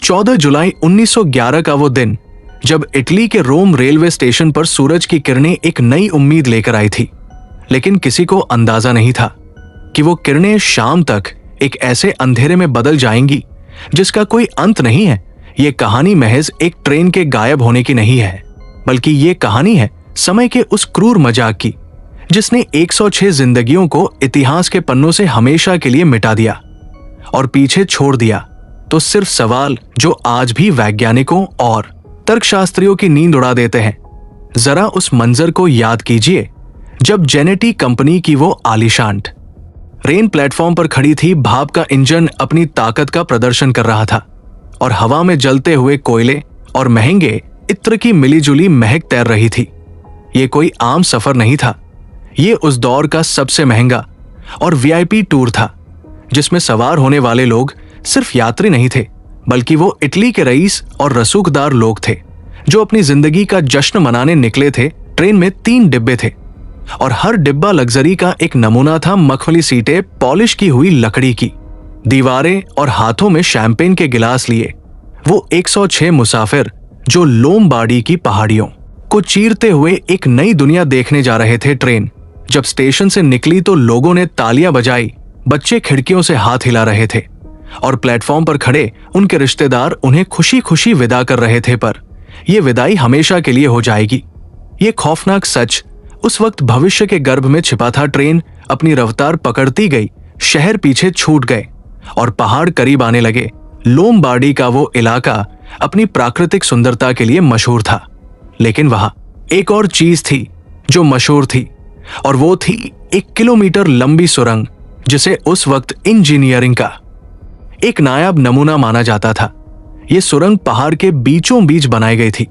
14 जुलाई 1911 का वो दिन जब इटली के रोम रेलवे स्टेशन पर सूरज की किरणें एक नई उम्मीद लेकर आई थी। लेकिन किसी को अंदाजा नहीं था कि वो किरणें शाम तक एक ऐसे अंधेरे में बदल जाएंगी जिसका कोई अंत नहीं है। ये कहानी महज एक ट्रेन के गायब होने की नहीं है, बल्कि ये कहानी है समय के उस क्रूर मजाक की जिसने 106 जिंदगियों को इतिहास के पन्नों से हमेशा के लिए मिटा दिया और पीछे छोड़ दिया तो सिर्फ सवाल जो आज भी वैज्ञानिकों और तर्कशास्त्रियों की नींद उड़ा देते हैं। जरा उस मंजर को याद कीजिए जब जेनेटी कंपनी की वो आलीशान रेल प्लेटफॉर्म पर खड़ी थी। भाप का इंजन अपनी ताकत का प्रदर्शन कर रहा था और हवा में जलते हुए कोयले और महंगे इत्र की मिलीजुली महक तैर रही थी। ये कोई आम सफर नहीं था, ये उस दौर का सबसे महंगा और वीआईपी टूर था जिसमें सवार होने वाले लोग सिर्फ यात्री नहीं थे, बल्कि वो इटली के रईस और रसूखदार लोग थे जो अपनी जिंदगी का जश्न मनाने निकले थे। ट्रेन में 3 डिब्बे थे और हर डिब्बा लग्जरी का एक नमूना था। मखमली सीटें, पॉलिश की हुई लकड़ी की दीवारें और हाथों में शैंपेन के गिलास लिए वो 106 मुसाफिर जो लोमबार्डी की पहाड़ियों को चीरते हुए एक नई दुनिया देखने जा रहे थे। ट्रेन जब स्टेशन से निकली तो लोगों ने तालियां बजाई, बच्चे खिड़कियों से हाथ हिला रहे थे और प्लेटफॉर्म पर खड़े उनके रिश्तेदार उन्हें खुशी खुशी विदा कर रहे थे। पर यह विदाई हमेशा के लिए हो जाएगी, ये खौफनाक सच उस वक्त भविष्य के गर्भ में छिपा था। ट्रेन अपनी रफ्तार पकड़ती गई, शहर पीछे छूट गए और पहाड़ करीब आने लगे। लोमबार्डी का वो इलाका अपनी प्राकृतिक सुंदरता के लिए मशहूर था, लेकिन वहां एक और चीज थी जो मशहूर थी और वो थी 1 किलोमीटर लंबी सुरंग जिसे उस वक्त इंजीनियरिंग का एक नायाब नमूना माना जाता था। यह सुरंग पहाड़ के बीचों बीच बनाई गई थी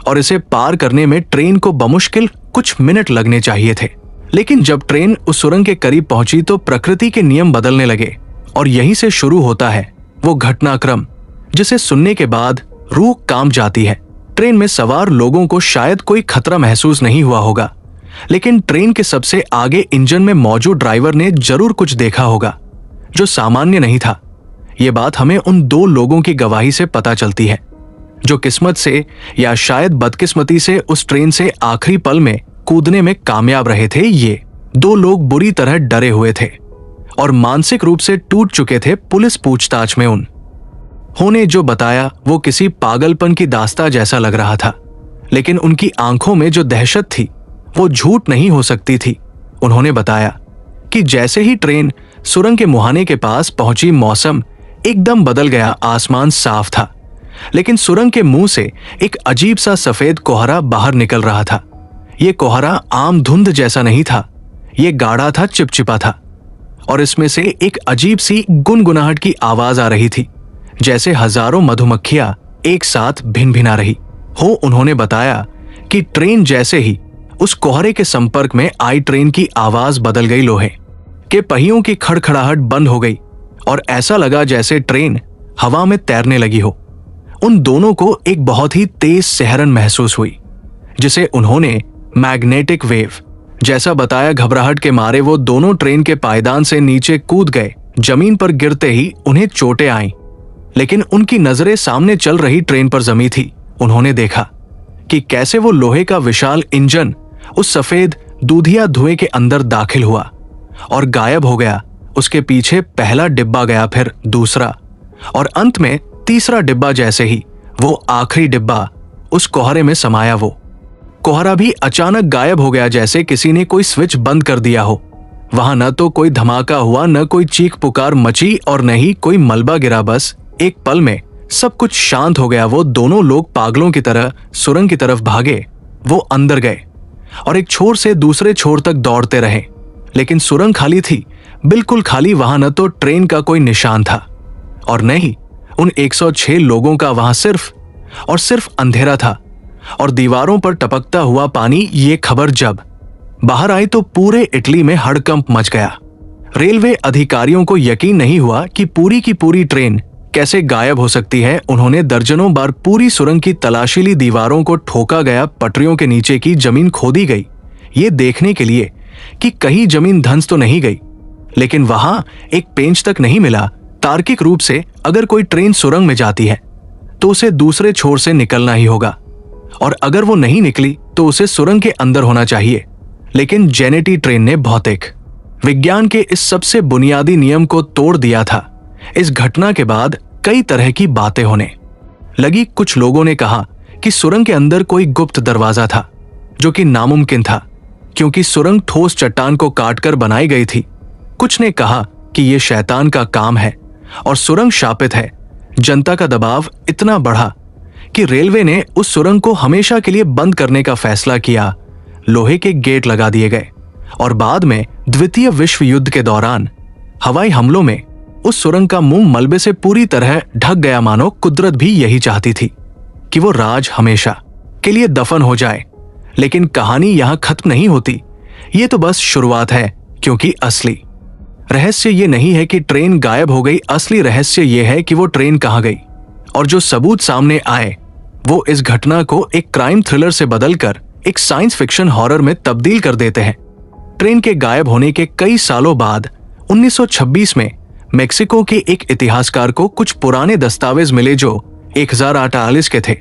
और इसे पार करने में ट्रेन को बमुश्किल कुछ मिनट लगने चाहिए थे। लेकिन जब ट्रेन उस सुरंग के करीब पहुंची तो प्रकृति के नियम बदलने लगे और यहीं से शुरू होता है वो घटनाक्रम जिसे सुनने के बाद रूह कांप जाती है। ट्रेन में सवार लोगों को शायद कोई खतरा महसूस नहीं हुआ होगा, लेकिन ट्रेन के सबसे आगे इंजन में मौजूद ड्राइवर ने जरूर कुछ देखा होगा जो सामान्य नहीं था। ये बात हमें उन 2 लोगों की गवाही से पता चलती है जो किस्मत से या शायद बदकिस्मती से उस ट्रेन से आखिरी पल में कूदने में कामयाब रहे थे। ये 2 लोग बुरी तरह डरे हुए थे और मानसिक रूप से टूट चुके थे। पुलिस पूछताछ में उन्होंने जो बताया वो किसी पागलपन की दास्तां जैसा लग रहा था, लेकिन उनकी आंखों में जो दहशत थी वो झूठ नहीं हो सकती थी। उन्होंने बताया कि जैसे ही ट्रेन सुरंग के मुहाने के पास पहुंची, मौसम एकदम बदल गया। आसमान साफ था, लेकिन सुरंग के मुंह से एक अजीब सा सफेद कोहरा बाहर निकल रहा था। यह कोहरा आम धुंध जैसा नहीं था, यह गाढ़ा था, चिपचिपा था और इसमें से एक अजीब सी गुनगुनाहट की आवाज आ रही थी, जैसे हजारों मधुमक्खियां एक साथ भिन-भिना रही हो। उन्होंने बताया कि ट्रेन जैसे ही उस कोहरे के संपर्क में आई, ट्रेन की आवाज बदल गई, लोहे के पहियों की खड़खड़ाहट बंद हो गई और ऐसा लगा जैसे ट्रेन हवा में तैरने लगी हो। उन दोनों को एक बहुत ही तेज सिहरन महसूस हुई जिसे उन्होंने मैग्नेटिक वेव जैसा बताया। घबराहट के मारे वो दोनों ट्रेन के पायदान से नीचे कूद गए। जमीन पर गिरते ही उन्हें चोटें आईं, लेकिन उनकी नजरें सामने चल रही ट्रेन पर जमी थी। उन्होंने देखा कि कैसे वो लोहे का विशाल इंजन उस सफेद दूधिया धुएं के अंदर दाखिल हुआ और गायब हो गया। उसके पीछे पहला डिब्बा गया, फिर दूसरा और अंत में तीसरा डिब्बा। जैसे ही वो आखिरी डिब्बा उस कोहरे में समाया, वो कोहरा भी अचानक गायब हो गया, जैसे किसी ने कोई स्विच बंद कर दिया हो। वहां न तो कोई धमाका हुआ, न कोई चीख पुकार मची और न ही कोई मलबा गिरा। बस एक पल में सब कुछ शांत हो गया। वो दोनों लोग पागलों की तरह सुरंग की तरफ भागे। वो अंदर गए और एक छोर से दूसरे छोर तक दौड़ते रहे, लेकिन सुरंग खाली थी, बिल्कुल खाली। वहां न तो ट्रेन का कोई निशान था और न ही उन 106 लोगों का। वहां सिर्फ और सिर्फ अंधेरा था और दीवारों पर टपकता हुआ पानी। ये खबर जब बाहर आई तो पूरे इटली में हड़कंप मच गया। रेलवे अधिकारियों को यकीन नहीं हुआ कि पूरी की पूरी ट्रेन कैसे गायब हो सकती है। उन्होंने दर्जनों बार पूरी सुरंग की तलाशी ली, दीवारों को ठोका गया, पटरियों के नीचे की जमीन खोदी गई, ये देखने के लिए कि कहीं जमीन धंस तो नहीं गई, लेकिन वहां एक पेंच तक नहीं मिला। तार्किक रूप से अगर कोई ट्रेन सुरंग में जाती है तो उसे दूसरे छोर से निकलना ही होगा, और अगर वो नहीं निकली तो उसे सुरंग के अंदर होना चाहिए। लेकिन जेनेटी ट्रेन ने भौतिक विज्ञान के इस सबसे बुनियादी नियम को तोड़ दिया था। इस घटना के बाद कई तरह की बातें होने लगी। कुछ लोगों ने कहा कि सुरंग के अंदर कोई गुप्त दरवाजा था, जो कि नामुमकिन था क्योंकि सुरंग ठोस चट्टान को काटकर बनाई गई थी। कुछ ने कहा कि यह शैतान का काम है और सुरंग शापित है। जनता का दबाव इतना बढ़ा कि रेलवे ने उस सुरंग को हमेशा के लिए बंद करने का फैसला किया। लोहे के गेट लगा दिए गए और बाद में द्वितीय विश्व युद्ध के दौरान हवाई हमलों में उस सुरंग का मुंह मलबे से पूरी तरह ढक गया, मानो कुदरत भी यही चाहती थी कि वो राज हमेशा के लिए दफन हो जाए। लेकिन कहानी यहां खत्म नहीं होती। ये तो बस शुरुआत है, क्योंकि असली रहस्य ये नहीं है कि ट्रेन गायब हो गई। असली रहस्य ये है कि वो ट्रेन कहां गई, और जो सबूत सामने आए वो इस घटना को एक क्राइम थ्रिलर से बदलकर एक साइंस फिक्शन हॉरर में तब्दील कर देते हैं। ट्रेन के गायब होने के कई सालों बाद 1926 में मेक्सिको के एक इतिहासकार को कुछ पुराने दस्तावेज मिले जो 1048 के थे।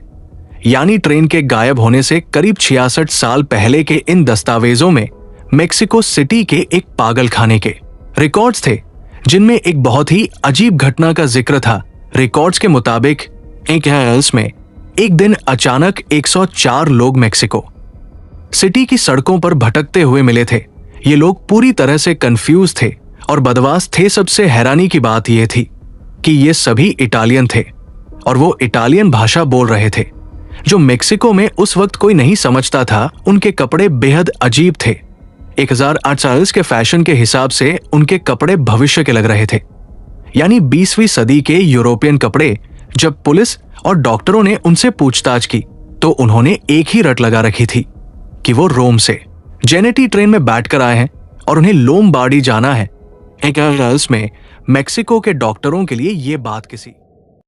यानी ट्रेन के गायब होने से करीब 66 साल पहले के इन दस्तावेजों में मेक्सिको सिटी के एक पागलखाने के रिकॉर्ड्स थे, जिनमें एक बहुत ही अजीब घटना का जिक्र था। रिकॉर्ड्स के मुताबिक में एक दिन अचानक 104 लोग मेक्सिको सिटी की सड़कों पर भटकते हुए मिले थे। ये लोग पूरी तरह से कंफ्यूज थे और बदमाश थे। सबसे हैरानी की बात यह थी कि ये सभी इटालियन थे और वो इटालियन भाषा बोल रहे थे, जो मेक्सिको में उस वक्त कोई नहीं समझता था। उनके कपड़े बेहद अजीब थे। 1048 के फैशन के हिसाब से उनके कपड़े भविष्य के लग रहे थे, यानी 20वीं सदी के यूरोपियन कपड़े। जब पुलिस और डॉक्टरों ने उनसे पूछताछ की तो उन्होंने एक ही रट लगा रखी थी कि वो रोम से जेनेटी ट्रेन में बैठकर आए हैं और उन्हें लोमबार्डी जाना है। एक में मेक्सिको के डॉक्टरों के लिए ये बात किसी